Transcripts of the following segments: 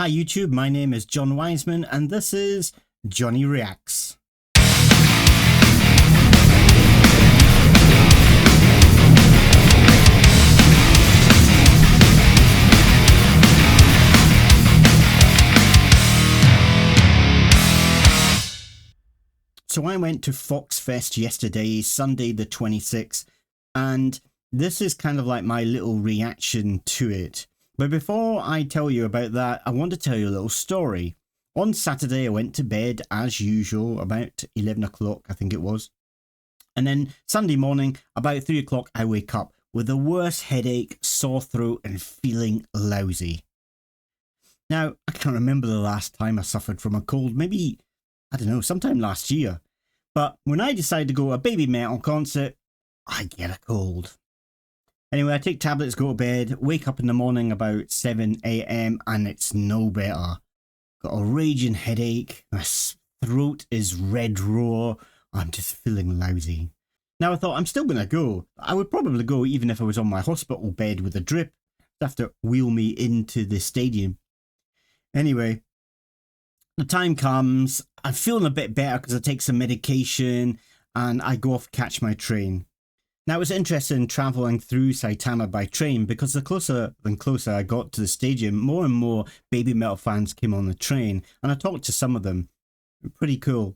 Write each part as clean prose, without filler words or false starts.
Hi YouTube, my name is John Wiseman and this is Johnny Reacts. So I went to Foxfest yesterday, Sunday the 26th, and this is kind of like my little reaction to it. But before I tell you about that, I want to tell you a little story. On Saturday, I went to bed as usual, about 11 o'clock, I think it was. And then Sunday morning, about 3 o'clock, I wake up with the worst headache, sore throat, and feeling lousy. Now, I can't remember the last time I suffered from a cold, maybe, I don't know, sometime last year. But when I decide to go to a Babymetal concert, I get a cold. Anyway, I take tablets, go to bed, wake up in the morning about 7 AM and it's no better. Got a raging headache, my throat is red raw, I'm just feeling lousy. Now I thought I'm still going to go. I would probably go even if I was on my hospital bed with a drip. They'd have to wheel me into the stadium. Anyway, the time comes, I'm feeling a bit better because I take some medication and I go off to catch my train. Now, it was interesting travelling through Saitama by train because the closer I got to the stadium, more and more Babymetal fans came on the train, and I talked to some of them. Pretty cool.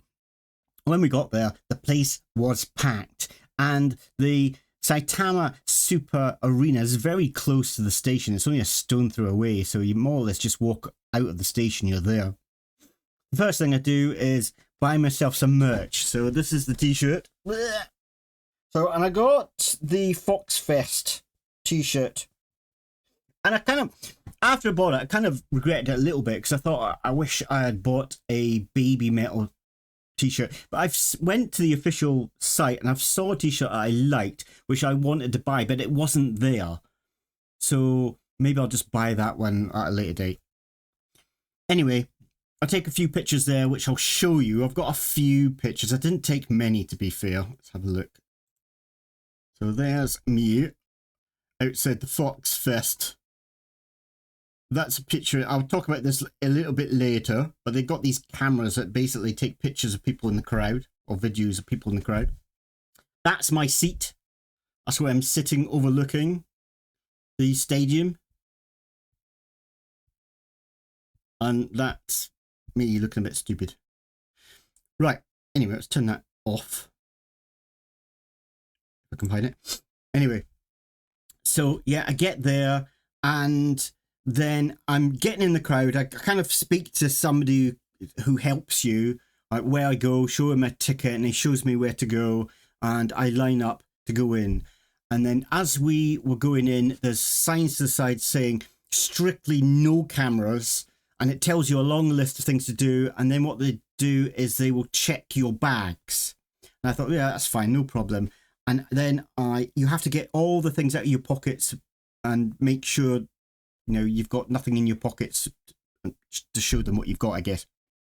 When we got there, the place was packed, and the Saitama Super Arena is very close to the station. It's only a stone throw away, so you more or less just walk out of the station, you're there. The first thing I do is buy myself some merch. So this is the t-shirt. So, and I got the Foxfest t-shirt, and I kind of, after I bought it, I kind of regretted it a little bit because I thought I wish I had bought a Babymetal t-shirt. But I've went to the official site and I've saw a t-shirt I liked, which I wanted to buy, but it wasn't there. So maybe I'll just buy that one at a later date. Anyway, I'll take a few pictures there, which I'll show you. I've got a few pictures. I didn't take many, to be fair. Let's have a look. So there's me outside the Foxfest. That's a picture. I'll talk about this a little bit later, but they got these cameras that basically take pictures of people in the crowd or videos of people in the crowd. That's my seat. That's where I'm sitting overlooking the stadium. And that's me looking a bit stupid. Right. Anyway, let's turn that off. I can find it. Anyway, so yeah, I get there and then I'm getting in the crowd. I kind of speak to somebody who helps you, like where I go, show him a ticket, and he shows me where to go, and I line up to go in. And then as we were going in, there's signs to the side saying strictly no cameras, and it tells you a long list of things to do. And then what they do is they will check your bags. And I thought, yeah, that's fine, no problem. And then you have to get all the things out of your pockets and make sure, you know, you've got nothing in your pockets to show them what you've got, I guess.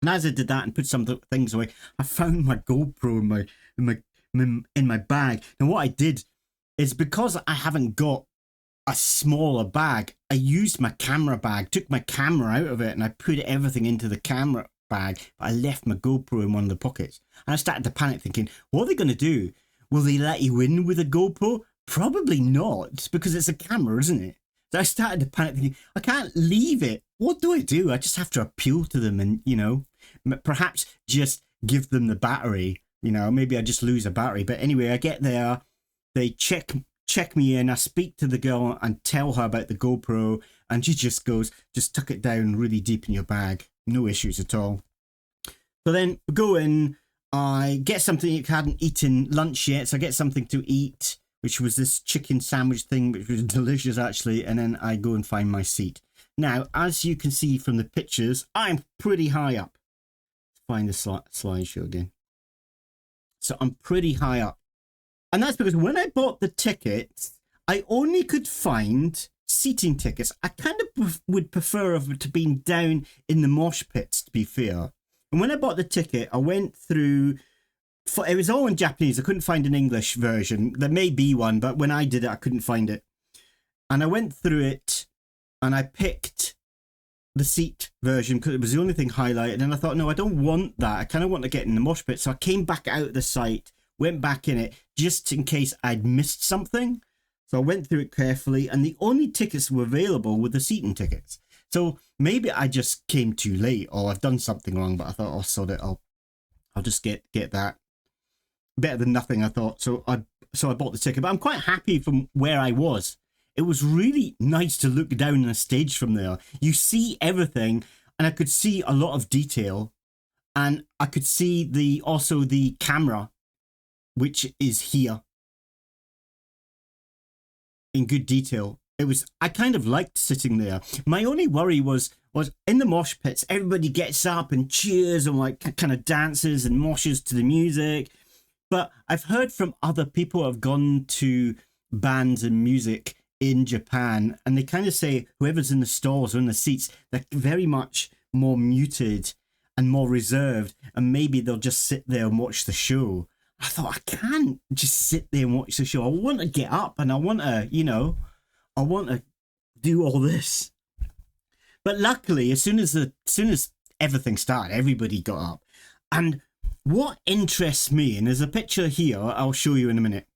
And as I did that and put some things away, I found my GoPro in my bag. And what I did is, because I haven't got a smaller bag, I used my camera bag, took my camera out of it, and I put everything into the camera bag. But I left my GoPro in one of the pockets. And I started to panic, thinking, what are they going to do? Will they let you in with a GoPro? Probably not, because it's a camera, isn't it? So I started to panic, thinking, I can't leave it. What do I do? I just have to appeal to them and, you know, perhaps just give them the battery. You know, maybe I just lose a battery. But anyway, I get there, they check me in, I speak to the girl and tell her about the GoPro, and she just goes, just tuck it down really deep in your bag. No issues at all. So then we go in, I get something. I hadn't eaten lunch yet, so I get something to eat, which was this chicken sandwich thing, which was delicious actually, and then I go and find my seat. Now, as you can see from the pictures, I'm pretty high up. Find the slideshow again. So I'm pretty high up. And that's because when I bought the tickets, I only could find seating tickets. I kind of would prefer to being down in the mosh pits, to be fair. And when I bought the ticket, I went through, it was all in Japanese. I couldn't find an English version. There may be one, but when I did it, I couldn't find it. And I went through it and I picked the seat version because it was the only thing highlighted, and I thought, no, I don't want that. I kind of want to get in the mosh pit. So I came back out of the site, went back in it just in case I'd missed something. So I went through it carefully, and the only tickets were available were the seating tickets. So maybe I just came too late, or I've done something wrong, but I thought, oh, sod it, I'll just get that. Better than nothing, I thought. So I bought the ticket, but I'm quite happy from where I was. It was really nice to look down on the stage from there. You see everything, and I could see a lot of detail, and I could see also the camera, which is here, in good detail. I kind of liked sitting there. My only worry was in the mosh pits, everybody gets up and cheers and like kind of dances and moshes to the music. But I've heard from other people who have gone to bands and music in Japan, and they kind of say whoever's in the stalls or in the seats, they're very much more muted and more reserved, and maybe they'll just sit there and watch the show. I thought, I can't just sit there and watch the show. I want to get up and I want to, I want to do all this. But luckily, as soon as everything started, everybody got up. And what interests me, and there's a picture here I'll show you in a minute,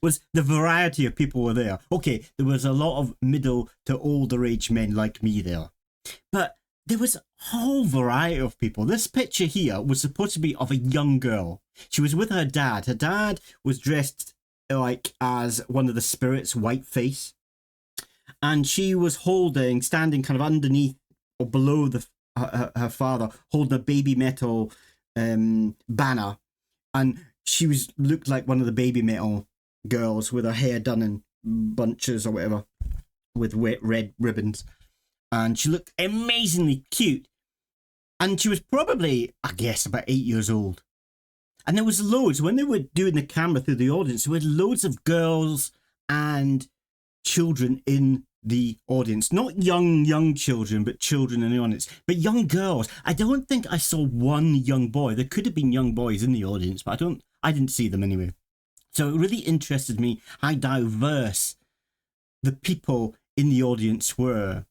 was the variety of people were there. Okay, there was a lot of middle to older age men like me there. But there was a whole variety of people. This picture here was supposed to be of a young girl. She was with her dad. Her dad was dressed like as one of the spirits, Whiteface. And she was standing kind of underneath or below her father, holding a Babymetal banner. And she looked like one of the Babymetal girls with her hair done in bunches or whatever with red ribbons. And she looked amazingly cute. And she was probably, I guess, about 8 years old. And there was loads, when they were doing the camera through the audience, there were loads of girls and children in the audience. Not young children, but children in the audience. But young girls. I don't think I saw one young boy. There could have been young boys in the audience, but I didn't see them anyway. So it really interested me how diverse the people in the audience were.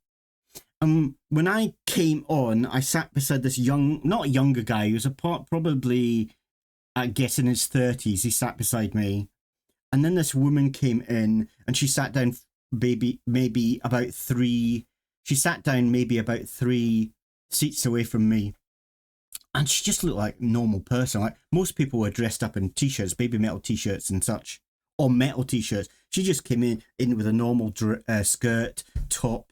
When I came on, I sat beside this not a younger guy, he was probably, I guess, in his 30s. He sat beside me. And then this woman came in and she sat down maybe about 3 seats away from me. And she just looked like a normal person. Like most people were dressed up in t-shirts, Babymetal t-shirts and such, or metal t-shirts. She just came in with a normal skirt, top.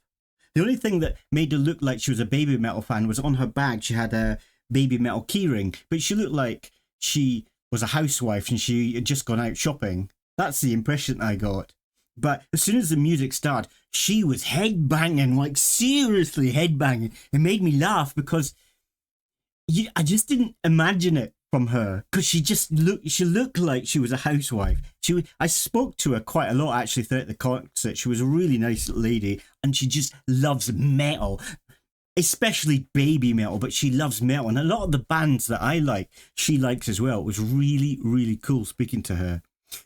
The only thing that made her look like she was a Babymetal fan was on her bag she had a Babymetal keyring, but she looked like she was a housewife and she had just gone out shopping. That's the impression I got. But as soon as the music started, she was headbanging, like seriously headbanging. It made me laugh because I just didn't imagine it from her, because she looked like she was a housewife. I spoke to her quite a lot actually throughout the concert. She was a really nice lady, and she just loves metal, especially Babymetal, but she loves metal, and a lot of the bands that I like, she likes as well. It was really, really cool speaking to her.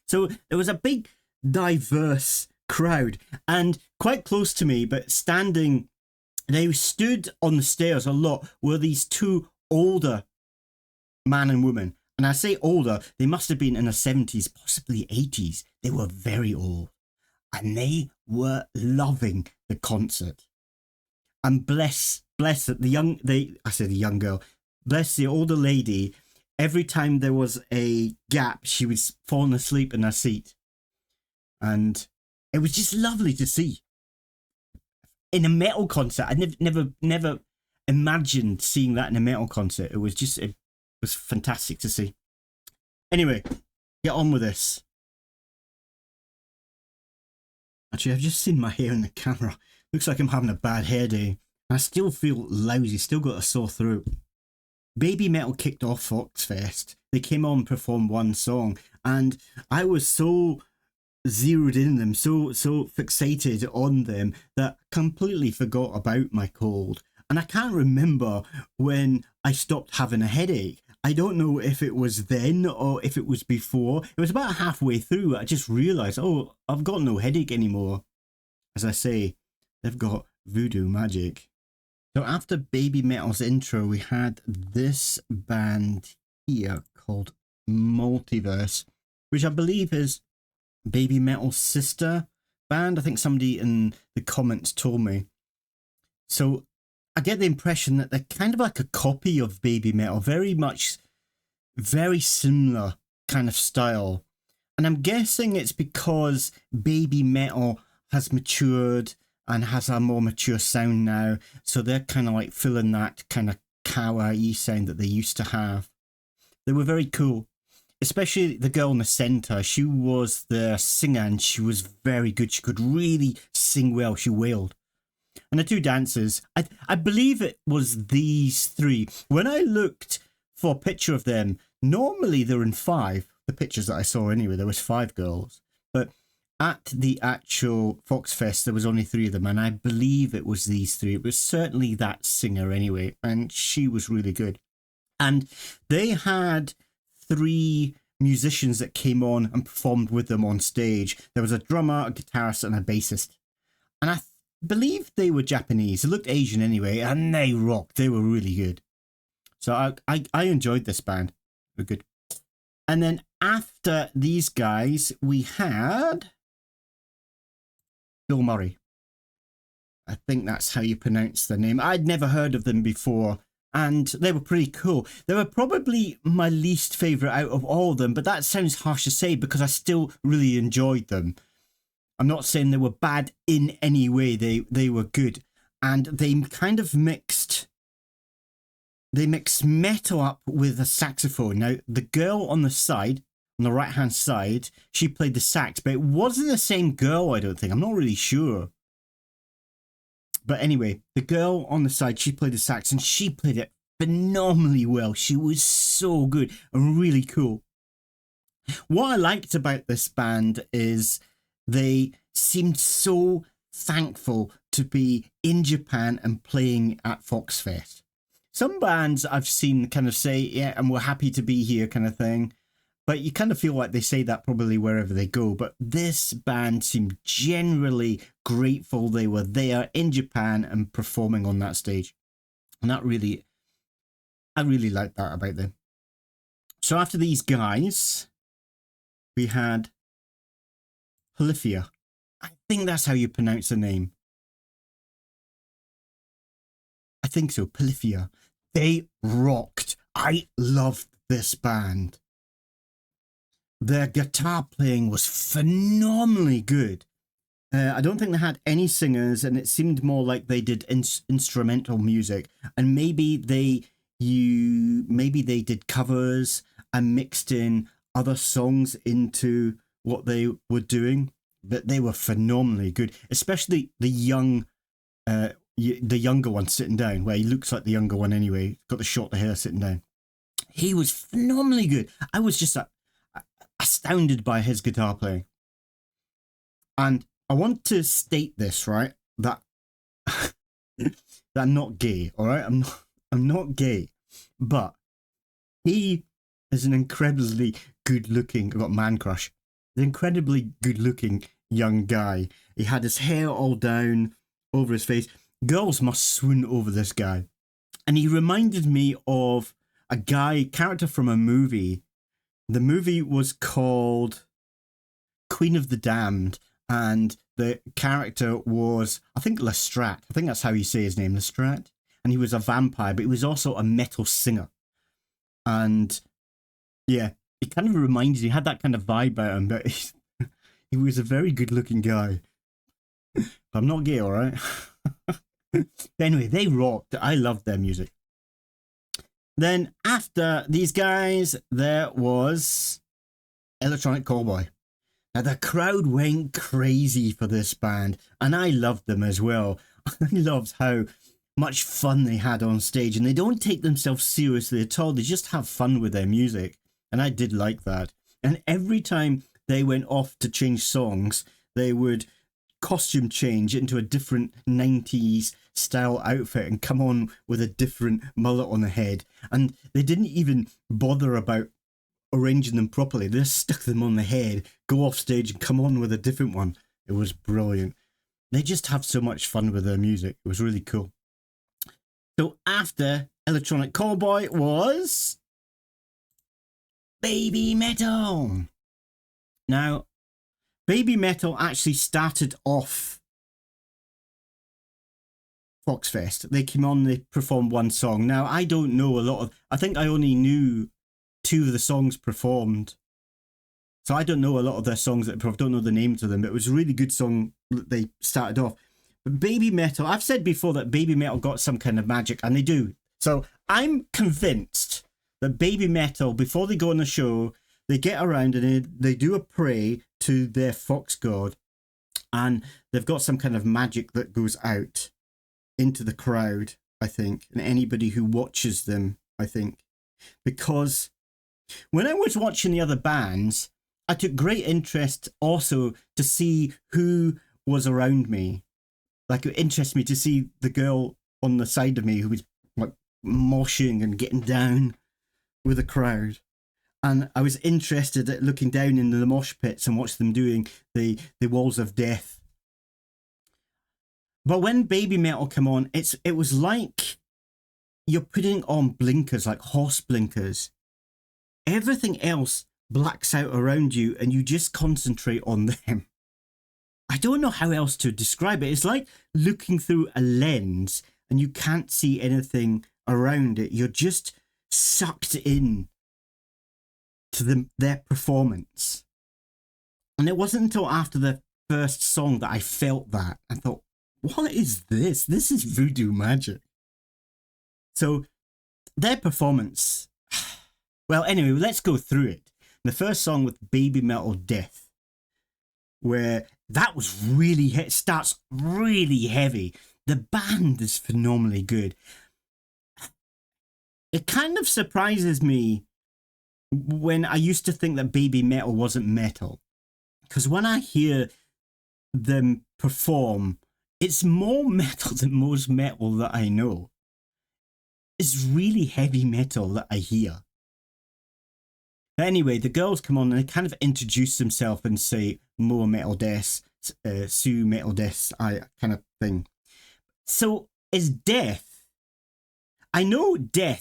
So there was a big, diverse crowd, and quite close to me, but they stood on the stairs a lot, were these two older man and woman. And I say older, they must have been in their 70s, possibly 80s. They were very old. And they were loving the concert. And bless the young girl, bless the older lady, every time there was a gap, she was falling asleep in her seat. And it was just lovely to see. In a metal concert, I never imagined seeing that in a metal concert. It was fantastic to see. Anyway, get on with this. Actually, I've just seen my hair in the camera. Looks like I'm having a bad hair day. I still feel lousy, still got a sore throat. Babymetal kicked off Foxfest. They came on and performed one song, and I was so zeroed in them, so fixated on them, that I completely forgot about my cold. And I can't remember when I stopped having a headache. I don't know if it was then or if it was before. It was about halfway through. I just realised, oh, I've got no headache anymore. As I say, they've got voodoo magic. So after Babymetal's intro, we had this band here called Multiverse, which I believe is Babymetal's sister band. I think somebody in the comments told me. So I get the impression that they're kind of like a copy of Babymetal, very similar kind of style. And I'm guessing it's because Babymetal has matured and has a more mature sound now, so they're kind of like filling that kind of kawaii sound that they used to have. They were very cool, especially the girl in the center. She was the singer and she was very good. She could really sing well. She wailed. And the two dancers, I believe it was these three. When I looked for a picture of them, normally they're in 5. The pictures that I saw anyway, there was 5 girls. But at the actual Fox Fest, there was only 3 of them, and I believe it was these 3. It was certainly that singer anyway, and she was really good. And they had 3 musicians that came on and performed with them on stage. There was a drummer, a guitarist, and a bassist. And I believe they were Japanese. They looked Asian anyway, and they rocked. They were really good. So I enjoyed this band. They were good. And then after these guys, we had Bilmuri. I think that's how you pronounce their name. I'd never heard of them before, and they were pretty cool. They were probably my least favourite out of all of them, but that sounds harsh to say because I still really enjoyed them. I'm not saying they were bad in any way. They were good, and they kind of mixed metal up with a saxophone. Now, the girl on the side, on the right-hand side, she played the sax, but it wasn't the same girl, I don't think. I'm not really sure. But anyway, the girl on the side, she played the sax, and she played it phenomenally well. She was so good and really cool. What I liked about this band is they seemed so thankful to be in Japan and playing at Fox Fest. Some bands I've seen kind of say, yeah, and we're happy to be here kind of thing. But you kind of feel like they say that probably wherever they go. But this band seemed generally grateful they were there in Japan and performing on that stage. And I really liked that about them. So after these guys, we had Polyphia. I think that's how you pronounce the name. I think so, Polyphia. They rocked. I loved this band. Their guitar playing was phenomenally good. I don't think they had any singers, and it seemed more like they did instrumental music. And maybe they did covers and mixed in other songs into what they were doing. But they were phenomenally good, especially the younger one sitting down, where he looks like the younger one anyway. Got the short hair sitting down. He was phenomenally good. I was just astounded by his guitar playing. And I want to state this, right? That I'm not gay, all right? I'm not gay, but he is an incredibly good-looking. I've got man crush. An incredibly good-looking young guy. He had his hair all down over his face. Girls must swoon over this guy. And he reminded me of a character from a movie. The movie was called Queen of the Damned, and the character was, I think, Lestat. I think that's how you say his name, Lestat. And he was a vampire, but he was also a metal singer. And yeah, it kind of reminded me, he had that kind of vibe about him, but he was a very good-looking guy. But I'm not gay, all right? Anyway, they rocked. I loved their music. Then after these guys, there was Electronic Callboy. Now the crowd went crazy for this band, and I loved them as well. I loved how much fun they had on stage, and they don't take themselves seriously at all. They just have fun with their music, and I did like that. And every time they went off to change songs, they would costume change into a different 90s style outfit and come on with a different mullet on the head. And they didn't even bother about arranging them properly. They just stuck them on the head, go off stage and come on with a different one. It was brilliant. They just have so much fun with their music. It was really cool. So after Electronic Callboy was Babymetal. Now, Babymetal actually started off Foxfest. They came on, they performed one song. Now, I don't know a lot of... I think I only knew 2 of the songs performed. So I don't know a lot of their songs that I don't know the names of them. But it was a really good song that they started off. But Babymetal, I've said before that Babymetal got some kind of magic, and they do. So I'm convinced that Babymetal, before they go on the show, they get around and they do a pray to their fox god, and they've got some kind of magic that goes out into the crowd, I think, and anybody who watches them, I think. Because when I was watching the other bands, I took great interest also to see who was around me. Like, it interests me to see the girl on the side of me who was like moshing and getting down with the crowd. And I was interested at looking down into the mosh pits and watch them doing the walls of death. But when Babymetal came on, it was like you're putting on blinkers, like horse blinkers. Everything else blacks out around you and you just concentrate on them. I don't know how else to describe it. It's like looking through a lens and you can't see anything around it. You're just sucked in to their performance. And it wasn't until after the first song that I felt that. I thought, what is this? This is voodoo magic. So their performance... Well, anyway, let's go through it. The first song with Babymetal Death, where that was really... It starts really heavy. The band is phenomenally good. It kind of surprises me when I used to think that Babymetal wasn't metal. Because when I hear them perform, it's more metal than most metal that I know. It's really heavy metal that I hear. But anyway, the girls come on and they kind of introduce themselves and say Moametal des, Su Metal des, kind of thing. So is death... I know des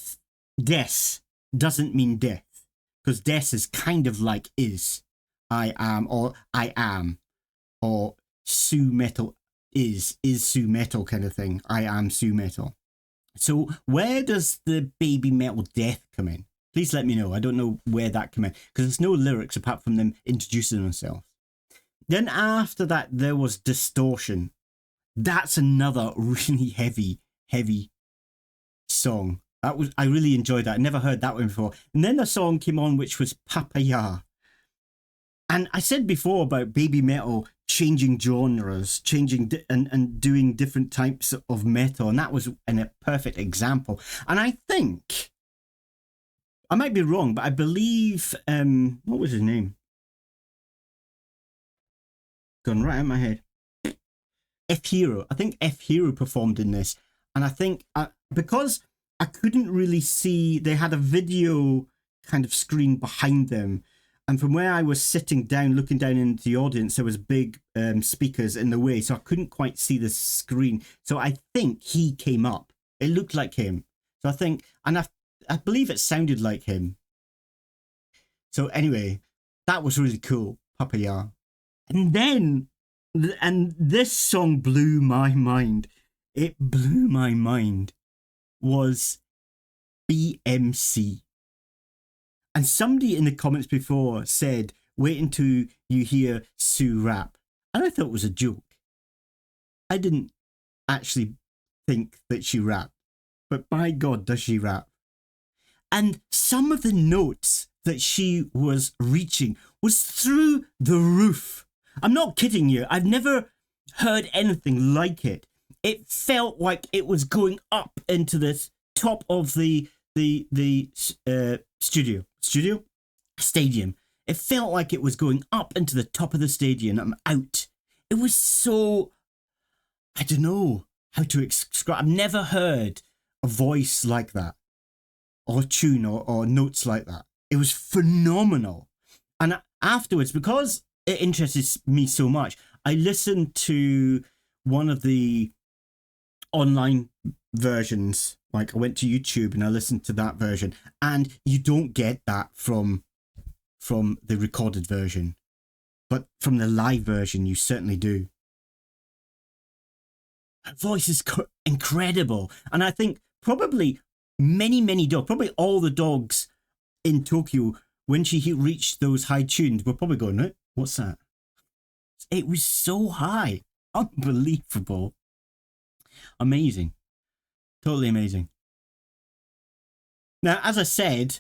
doesn't mean death. Because des is kind of like is. I am, or I am. Or Su Metal is Su Metal kind of thing. I am Su Metal. So where does the Babymetal Death come in? Please let me know. I don't know where that came in. Because there's no lyrics apart from them introducing themselves. Then after that, there was Distortion. That's another really heavy song. I really enjoyed that. I never heard that one before. And then the song came on, which was Papaya. And I said before about Babymetal changing genres, changing and doing different types of metal. And that was a perfect example. And I think, I might be wrong, but I believe, what was his name? Gone right out of my head. F-Hero. I think F-Hero performed in this. And I think, because I couldn't really see, they had a video kind of screen behind them. And from where I was sitting down, looking down into the audience, there was big speakers in the way. So I couldn't quite see the screen. So I think he came up. It looked like him. So I think, and I believe it sounded like him. So anyway, that was really cool. Papaya. And then, and this song blew my mind. It blew my mind. Was BMC. And somebody in the comments before said, wait until you hear Sue rap. And I thought it was a joke. I didn't actually think that she rapped. But by God, does she rap. And some of the notes that she was reaching was through the roof. I'm not kidding you. I've never heard anything like it. It felt like it was going up into the top of the stadium. It felt like it was going up into the top of the stadium. I'm out. It was so, I don't know how to describe. I've never heard a voice like that, or tune, or notes like that. It was phenomenal. And afterwards, because it interested me so much, I listened to one of the online versions. Like I went to YouTube and I listened to that version, and you don't get that from the recorded version, but from the live version you certainly do. Her voice is incredible, and I think probably many dogs, probably all the dogs in Tokyo, when she reached those high tunes, were probably going, "Right, what's that?" It was so high, unbelievable, amazing, totally amazing. Now, as I said,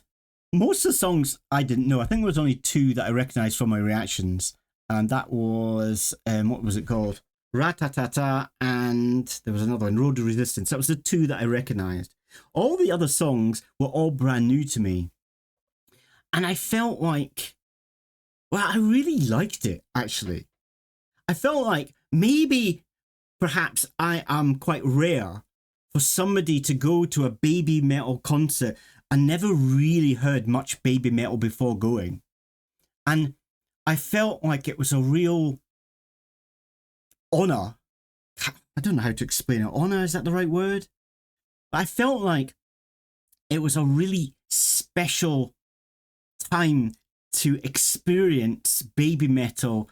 most of the songs I didn't know. I think there was only 2 that I recognised from my reactions, and that was what was it called? Ratatata, and there was another one, Road to Resistance. That was the 2 that I recognised. All the other songs were all brand new to me, and I felt like, well, I really liked it, actually. I felt like maybe, perhaps I am quite rare for somebody to go to a Babymetal concert and never really heard much Babymetal before going. And I felt like it was a real honour. I don't know how to explain it. Honour, is that the right word? But I felt like it was a really special time to experience Babymetal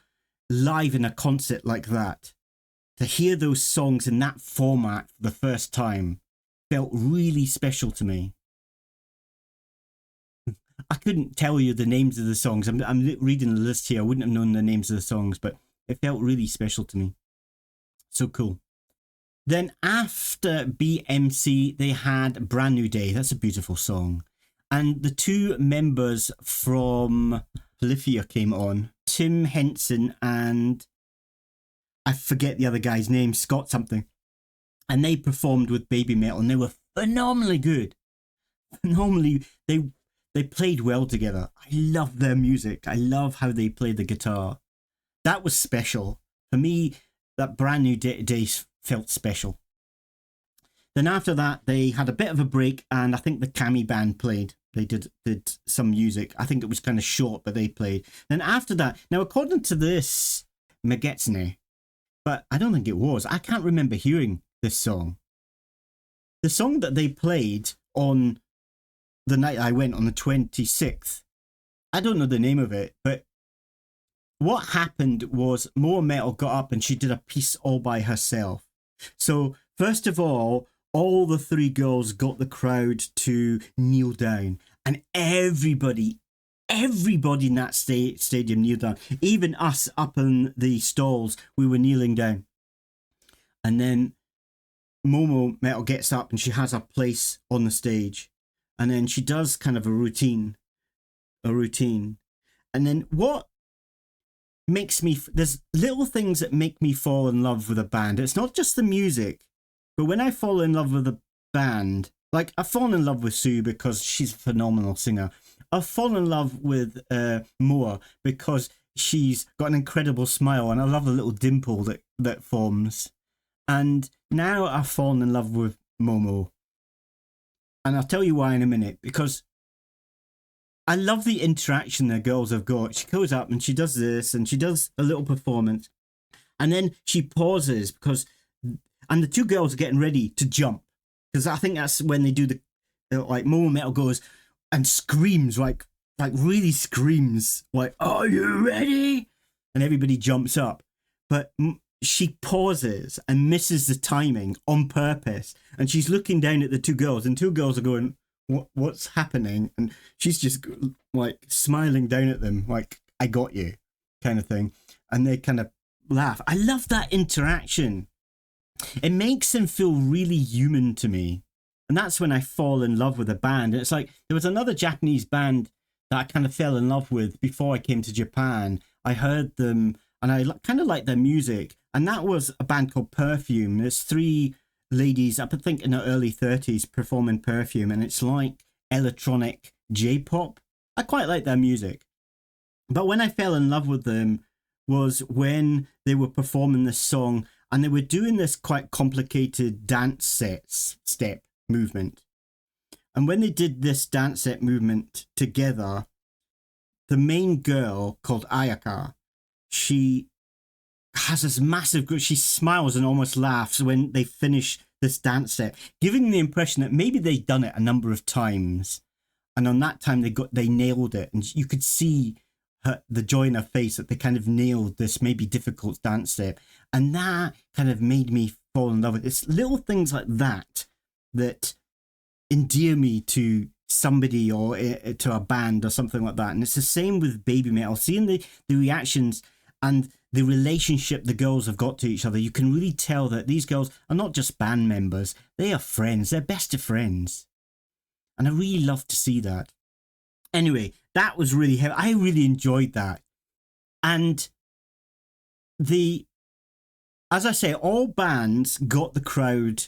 live in a concert like that. To hear those songs in that format for the first time felt really special to me. I couldn't tell you the names of the songs. I'm reading the list here. I wouldn't have known the names of the songs, but it felt really special to me. So cool. Then after BMC, they had Brand New Day. That's a beautiful song. And the 2 members from Polyphia came on. Tim Henson and I forget the other guy's name, Scott something. And they performed with Babymetal, and they were phenomenally good. Phenomenally, they played well together. I love their music. I love how they played the guitar. That was special. For me, that Brand New Day felt special. Then after that, they had a bit of a break, and I think the Kami band played. They did some music. I think it was kind of short, but they played. Then after that, now according to this, Megetsune, but I don't think it was. I can't remember hearing this song. The song that they played on the night I went, on the 26th, I don't know the name of it, but what happened was Moametal got up and she did a piece all by herself. So first of all the 3 girls got the crowd to kneel down, and everybody in that stadium kneeled down. Even us up in the stalls, we were kneeling down. And then Momometal gets up and she has a place on the stage. And then she does kind of a routine. And then what makes me... There's little things that make me fall in love with a band. It's not just the music. But when I fall in love with a band... Like, I've fallen in love with Sue because she's a phenomenal singer. I've fallen in love with Moa because she's got an incredible smile, and I love the little dimple that forms. And now I've fallen in love with Momo. And I'll tell you why in a minute, because I love the interaction the girls have got. She goes up and she does this, and she does a little performance, and then she pauses and the 2 girls are getting ready to jump, because I think that's when they do the like Momometal goes and screams, like really screams, like, "Are you ready?" And everybody jumps up. But she pauses and misses the timing on purpose. And she's looking down at the 2 girls, and 2 girls are going, what's happening? And she's just like smiling down at them, like, "I got you," kind of thing. And they kind of laugh. I love that interaction. It makes them feel really human to me. And that's when I fall in love with a band. And it's like, there was another Japanese band that I kind of fell in love with before I came to Japan. I heard them and I kind of liked their music. And that was a band called Perfume. There's 3 ladies, I think in their early 30s, performing Perfume. And it's like electronic J-pop. I quite like their music. But when I fell in love with them was when they were performing this song, and they were doing this quite complicated dance step movement. And when they did this dance set movement together, the main girl called Ayaka, she has this massive group. She smiles and almost laughs when they finish this dance step, giving the impression that maybe they'd done it a number of times, and on that time they nailed it, and you could see the joy in her face that they kind of nailed this maybe difficult dance step, and that kind of made me fall in love with it. It's little things like that that endear me to somebody or to a band or something like that. And it's the same with Babymetal. Seeing the reactions and the relationship the girls have got to each other, you can really tell that these girls are not just band members, they are friends, they're best of friends. And I really love to see that. Anyway, that was really heavy. I really enjoyed that. And as I say, all bands got the crowd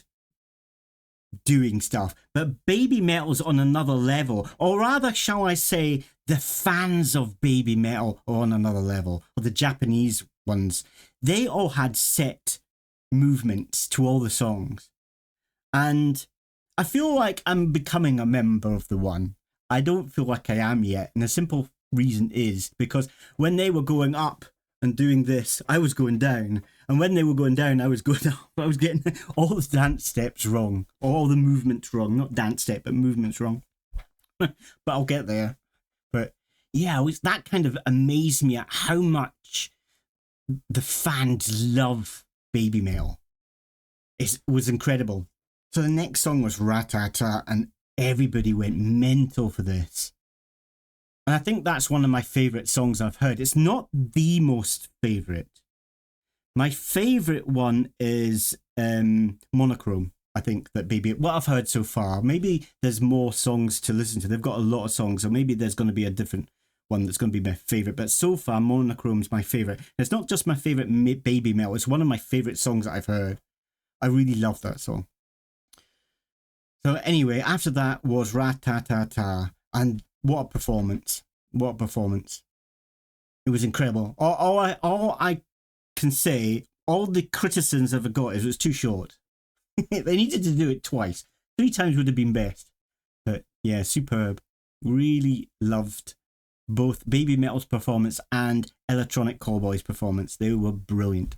doing stuff, but Babymetal's on another level, or rather, shall I say, the fans of Babymetal are on another level, or the Japanese ones. They all had set movements to all the songs, and I feel like I'm becoming a member of the one. I don't feel like I am yet, and the simple reason is because when they were going up and doing this, I was going down. And when they were going down, I was going up. I was getting all the dance steps wrong. All the movements wrong. Not dance step, but movements wrong. But I'll get there. But yeah, that kind of amazed me at how much the fans love Babymetal. It was incredible. So the next song was Ratata, and everybody went mental for this. And I think that's one of my favourite songs I've heard. It's not the most favourite. My favourite one is Monochrome, I think, that what I've heard so far. Maybe there's more songs to listen to. They've got a lot of songs, so maybe there's going to be a different one that's going to be my favourite. But so far, Monochrome's my favourite. It's not just my favourite Babymetal. It's one of my favourite songs that I've heard. I really love that song. So anyway, after that was Ratatata, and what a performance! What a performance! It was incredible. All I can say, all the criticisms I've got is it was too short. They needed to do it twice. 3 times would have been best. But yeah, superb. Really loved both Babymetal's performance and Electronic Callboy's performance. They were brilliant.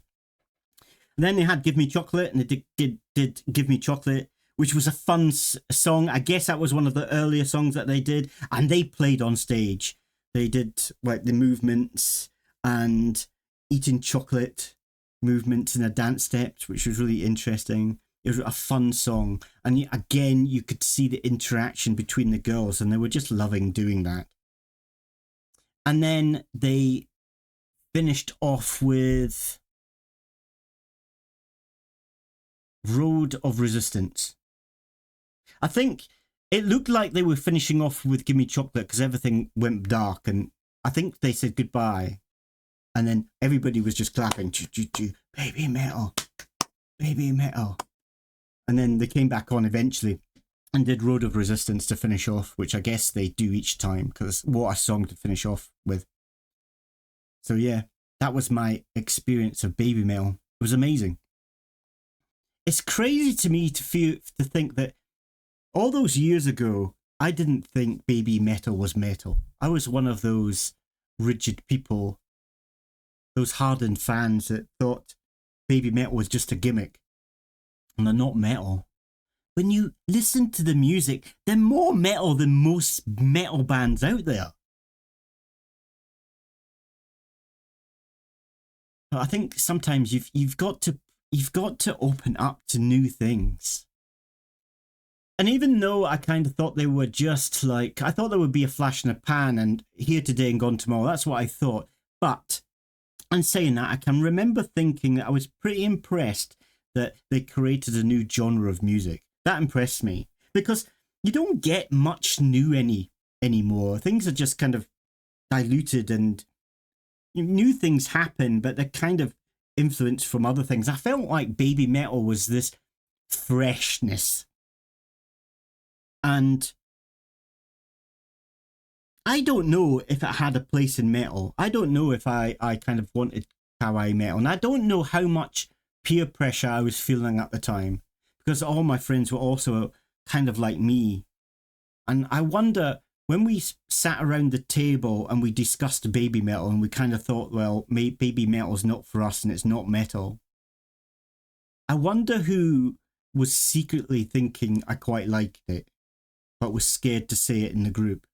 And then they had Give Me Chocolate, and they did Give Me Chocolate, which was a fun song. I guess that was one of the earlier songs that they did, and they played on stage. They did like the movements and eating chocolate movements and the dance steps, which was really interesting. It was a fun song, and again you could see the interaction between the girls, and they were just loving doing that. And then they finished off with Road of Resistance. I think it looked like they were finishing off with Give Me Chocolate because everything went dark, and I think they said goodbye. And then everybody was just clapping, Babymetal, Babymetal. And then they came back on eventually and did Road of Resistance to finish off, which I guess they do each time, because what a song to finish off with. So yeah, that was my experience of Babymetal. It was amazing. It's crazy to me to think that all those years ago, I didn't think Babymetal was metal. I was one of those rigid people, those hardened fans that thought Babymetal was just a gimmick and they're not metal. When you listen to the music, they're more metal than most metal bands out there. But I think sometimes you've got to open up to new things. And even though I kind of thought they were just like, I thought there would be a flash in a pan and here today and gone tomorrow. That's what I thought. But, and saying that, I can remember thinking that I was pretty impressed that they created a new genre of music. That impressed me. Because you don't get much new anymore. Things are just kind of diluted and new things happen, but they're kind of influenced from other things. I felt like Babymetal was this freshness. And I don't know if it had a place in metal. I don't know if I kind of wanted kawaii metal. And I don't know how much peer pressure I was feeling at the time, because all my friends were also kind of like me. And I wonder, when we sat around the table and we discussed Babymetal and we kind of thought, well, Babymetal's not for us and it's not metal. I wonder who was secretly thinking I quite liked it, but was scared to say it in the group.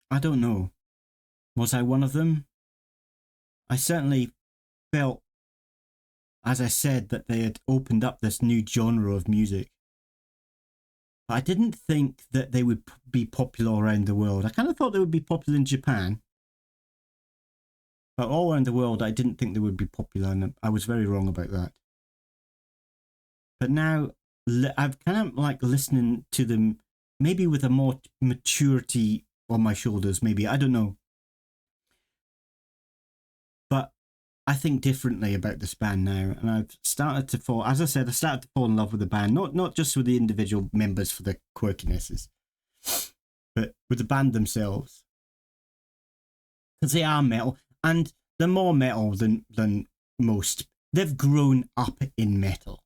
I don't know. Was I one of them? I certainly felt, as I said, that they had opened up this new genre of music. But I didn't think that they would be popular around the world. I kind of thought they would be popular in Japan. But all around the world, I didn't think they would be popular, and I was very wrong about that. But now, I've kind of like listening to them, maybe with a more maturity on my shoulders, maybe, I don't know. But I think differently about this band now, and I've started to fall, as I said, I started to fall in love with the band, not just with the individual members for their quirkinesses, but with the band themselves. Because they are metal, and they're more metal than most. They've grown up in metal.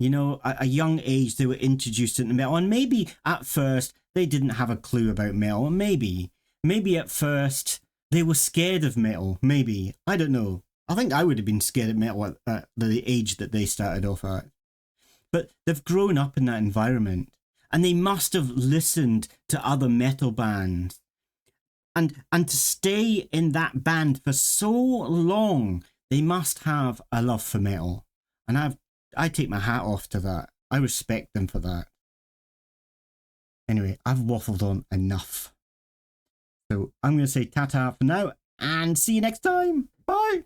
You know, at a young age, they were introduced into metal, and maybe at first they didn't have a clue about metal. Maybe at first they were scared of metal. Maybe, I don't know. I think I would have been scared of metal at the age that they started off at. But they've grown up in that environment, and they must have listened to other metal bands. And to stay in that band for so long, they must have a love for metal. And I take my hat off to that. I respect them for that. Anyway, I've waffled on enough. So I'm going to say ta-ta for now, and see you next time. Bye.